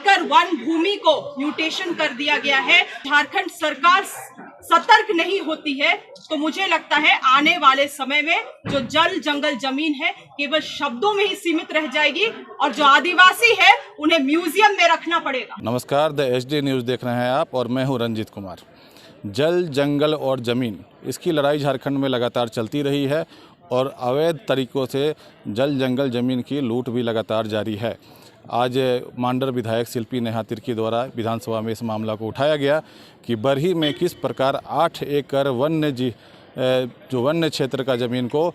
एकड़ वन भूमि को म्यूटेशन कर दिया गया है। झारखंड सरकार सतर्क नहीं होती है तो मुझे लगता है आने वाले समय में जो जल जंगल जमीन है केवल शब्दों में ही सीमित रह जाएगी और जो आदिवासी है उन्हें म्यूजियम में रखना पड़ेगा। नमस्कार, द HD न्यूज़ देख रहे हैं आप और मैं हूं रंजीत कुमार। जल, जंगल और ज़मीन, इसकी लड़ाई झारखंड में लगातार चलती रही है और अवैध तरीक़ों से जल, जंगल, ज़मीन की लूट भी लगातार जारी है। आज मांडर विधायक शिल्पी नेहा तिर्की द्वारा विधानसभा में इस मामला को उठाया गया कि बरही में किस प्रकार 8 एकड़ वन्य क्षेत्र का ज़मीन को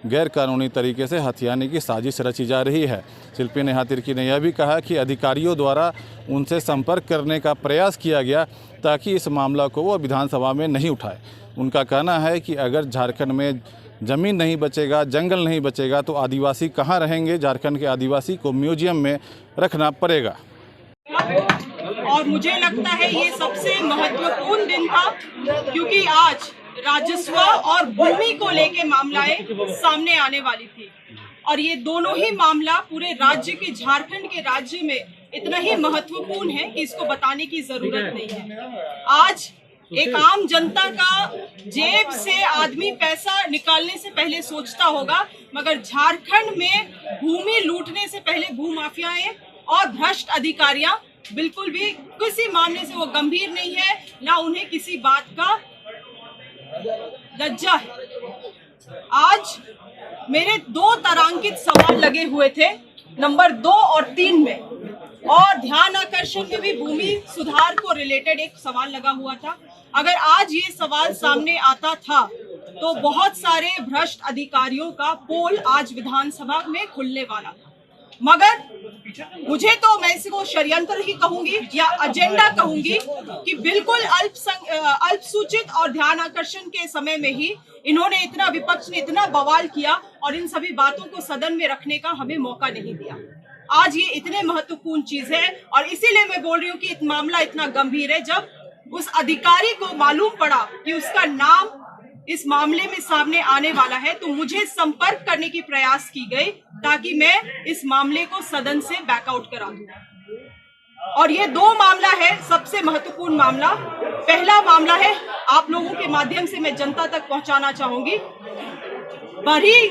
गैर कानूनी तरीके से हथियाने की साजिश रची जा रही है। शिल्पी नेहा तिर्की ने यह भी कहा कि अधिकारियों द्वारा उनसे संपर्क करने का प्रयास किया गया ताकि इस मामला को वो विधानसभा में नहीं उठाए। उनका कहना है कि अगर झारखंड में ज़मीन नहीं बचेगा, जंगल नहीं बचेगा तो आदिवासी कहाँ रहेंगे। झारखंड के आदिवासी को म्यूजियम में रखना पड़ेगा। और मुझे लगता है ये सबसे महत्वपूर्ण दिन था क्योंकि आज राजस्व और भूमि को लेके मामलाएं सामने आने वाली थी और ये दोनों ही मामला पूरे राज्य के, झारखंड के राज्य में इतना ही महत्वपूर्ण है कि इसको बताने की जरूरत नहीं है। आज एक आम जनता का जेब से आदमी पैसा निकालने से पहले सोचता होगा, मगर झारखंड में भूमि लूटने से पहले भूमाफियाएं और भ्रष्ट अधिकारियां बिल्कुल भी किसी मामले से वो गंभीर नहीं है, ना उन्हें किसी बात का लज्जा है। आज मेरे 2 तारांकित सवाल लगे हुए थे, नंबर 2 और 3 में, और ध्यान आकर्षण में भी भूमि सुधार को रिलेटेड एक सवाल लगा हुआ था। अगर आज ये सवाल सामने आता था तो बहुत सारे भ्रष्ट अधिकारियों का पोल आज विधानसभा में खुलने वाला था, मगर मुझे तो मैं इसको षड्यंत्र ही कहूंगी या एजेंडा कहूंगी कि बिल्कुल अल्पसूचित और ध्यान आकर्षण के समय में ही इन्होंने इतना, विपक्ष ने इतना बवाल किया और इन सभी बातों को सदन में रखने का हमें मौका नहीं दिया। आज ये इतने महत्वपूर्ण चीज है और इसीलिए मैं बोल रही हूँ कि मामला इतना गंभीर है। जब उस अधिकारी को मालूम पड़ा कि उसका नाम इस मामले में सामने आने वाला है तो मुझे संपर्क करने की प्रयास की गई ताकि मैं इस मामले को सदन से बैकआउट करा दूं। और ये 2 मामला है सबसे महत्वपूर्ण मामला। पहला मामला है, आप लोगों के माध्यम से मैं जनता तक पहुंचाना चाहूंगी, बरही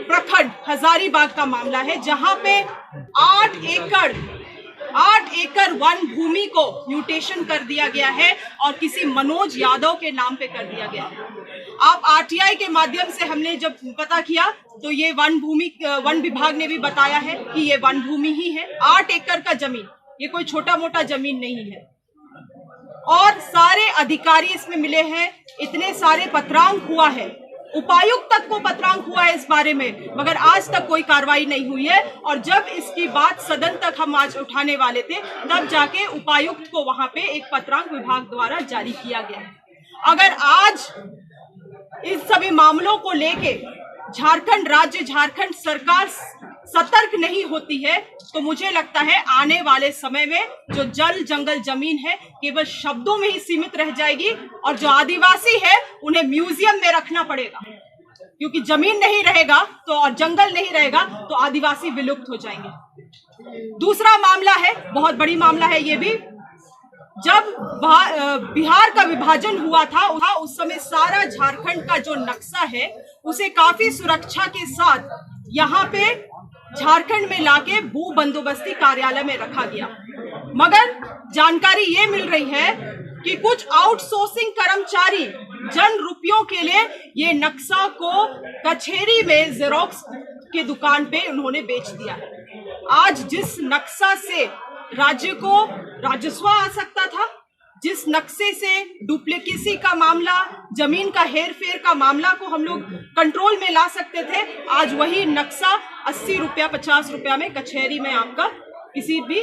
प्रखंड हजारीबाग का मामला है जहां पे 8 एकड़ वन भूमि को म्यूटेशन कर दिया गया है और किसी मनोज यादव के नाम पे कर दिया गया है। आप RTI के माध्यम से हमने जब पता किया तो ये वन विभाग ने भी बताया है कि ये वन भूमि ही है। 8 एकड़ का जमीन, ये कोई छोटा मोटा जमीन नहीं है और सारे अधिकारी इसमें मिले हैं। इतने सारे पत्रांक हुआ है, उपायुक्त तक को पत्रांक हुआ है इस बारे में, मगर आज तक कोई कार्रवाई नहीं हुई है। और जब इसकी बात सदन तक हम आज उठाने वाले थे तब जाके उपायुक्त को वहां पे एक पत्रांक विभाग द्वारा जारी किया गया है। अगर आज इस सभी मामलों को लेके झारखंड सरकार सतर्क नहीं होती है तो मुझे लगता है आने वाले समय में जो जल, जंगल, जमीन है केवल शब्दों में ही सीमित रह जाएगी और जो आदिवासी है उन्हें म्यूजियम में रखना पड़ेगा, क्योंकि जमीन नहीं रहेगा तो और जंगल नहीं रहेगा तो आदिवासी विलुप्त हो जाएंगे। दूसरा मामला है, बहुत बड़ी मामला है ये भी। जब बिहार का विभाजन हुआ था उस समय सारा झारखंड का जो नक्शा है उसे काफी सुरक्षा के साथ यहाँ पे झारखंड में लाके भू बंदोबस्ती कार्यालय में रखा गया, मगर जानकारी ये मिल रही है कि कुछ आउटसोर्सिंग कर्मचारी जन रुपयों के लिए ये नक्शा को कचहरी में जेरोक्स के दुकान पे उन्होंने बेच दिया है। आज जिस नक्शा से राज्य को राजस्व आ सकता था, जिस नक्शे से डुप्लीकेसी का मामला, जमीन का हेर फेर का मामला को हम लोग कंट्रोल में ला सकते थे, आज वही नक्शा 80 रुपया 50 रुपया में कचहरी में आपका किसी भी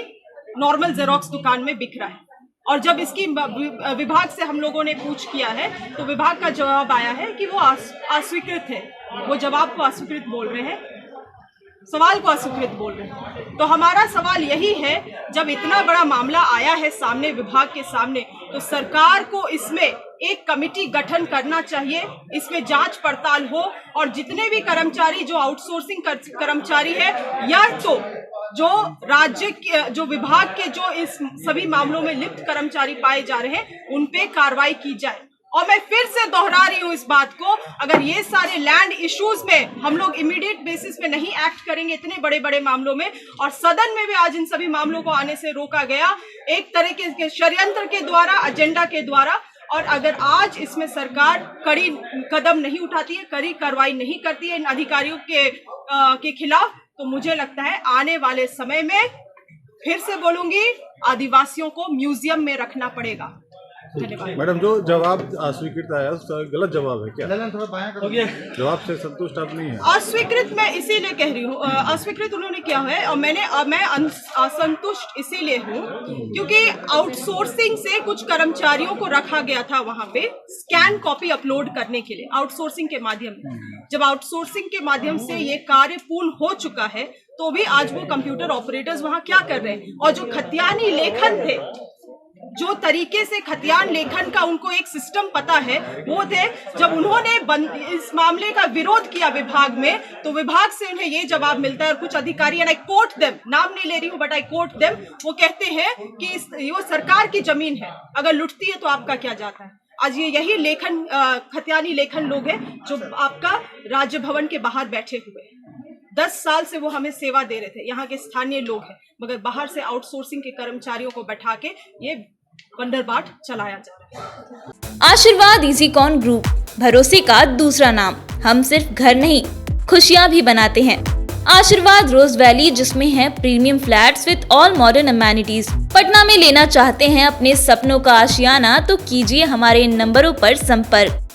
नॉर्मल जेरोक्स दुकान में बिक रहा है। और जब इसकी विभाग से हम लोगों ने पूछ किया है तो विभाग का जवाब आया है कि वो अस्वीकृत है। वो जवाब को अस्वीकृत बोल रहे हैं, सवाल को अस्वीकृत बोल रहे हैं। तो हमारा सवाल यही है, जब इतना बड़ा मामला आया है सामने विभाग के सामने तो सरकार को इसमें एक कमेटी गठन करना चाहिए, इसमें जांच पड़ताल हो और जितने भी कर्मचारी जो आउटसोर्सिंग कर्मचारी है या तो जो राज्य के, जो विभाग के जो इस सभी मामलों में लिप्त कर्मचारी पाए जा रहे हैं उन पे कार्रवाई की जाए। और मैं फिर से दोहरा रही हूं इस बात को, अगर ये सारे लैंड इश्यूज में हम लोग इमीडिएट बेसिस पे नहीं एक्ट करेंगे इतने बड़े बड़े मामलों में, और सदन में भी आज इन सभी मामलों को आने से रोका गया एक तरीके के षड्यंत्र के द्वारा, एजेंडा के द्वारा, और अगर आज इसमें सरकार कड़ी कदम नहीं उठाती है, कड़ी कार्रवाई नहीं करती है इन अधिकारियों के खिलाफ, तो मुझे लगता है आने वाले समय में, फिर से बोलूंगी, आदिवासियों को म्यूजियम में रखना पड़ेगा। धन्यवाद। मैडम, जो जवाब अस्वीकृत आया उसका गलत जवाब है क्या? जवाब से संतुष्ट आप नहीं है? अस्वीकृत मैं इसीलिए कह रही हूँ, अस्वीकृत उन्होंने किया है और मैं असंतुष्ट इसीलिए हूँ क्योंकि आउटसोर्सिंग से कुछ कर्मचारियों को रखा गया था वहां पे स्कैन कॉपी अपलोड करने के लिए, आउटसोर्सिंग के माध्यम से। जब आउटसोर्सिंग के माध्यम से ये कार्य पूर्ण हो चुका है तो भी आज वो कंप्यूटर ऑपरेटर्स वहां क्या कर रहे हैं, और जो खतियानी लेखन थे, जो तरीके से खतियान लेखन का उनको एक सिस्टम पता है, वो थे जब उन्होंने इस मामले का विरोध किया विभाग में, तो विभाग से उन्हें ये जवाब मिलता है, और कुछ अधिकारी, आई कोट देम, नाम नहीं ले रही हूँ बट आई कोट देम, वो कहते हैं कि वो सरकार की जमीन है, अगर लुटती है तो आपका क्या जाता है। आज ये यही लेखन खतियानी लेखन लोग हैं जो आपका राज्य भवन के बाहर बैठे हुए हैं। 10 साल से वो हमें सेवा दे रहे थे, यहाँ के स्थानीय लोग हैं, मगर बाहर से आउटसोर्सिंग के कर्मचारियों को बैठा के ये बंदरबाट चलाया जा रहा है। आशीर्वाद इजीकॉन ग्रुप, भरोसे का दूसरा नाम। हम सिर्फ घर नहीं, खुशियां भी बनाते हैं। आशीर्वाद रोज वैली, जिसमें है premium flats with all modern amenities. Patna में लेना चाहते हैं अपने सपनों का आशियाना, तो कीजिए हमारे इन नंबरों पर संपर्क।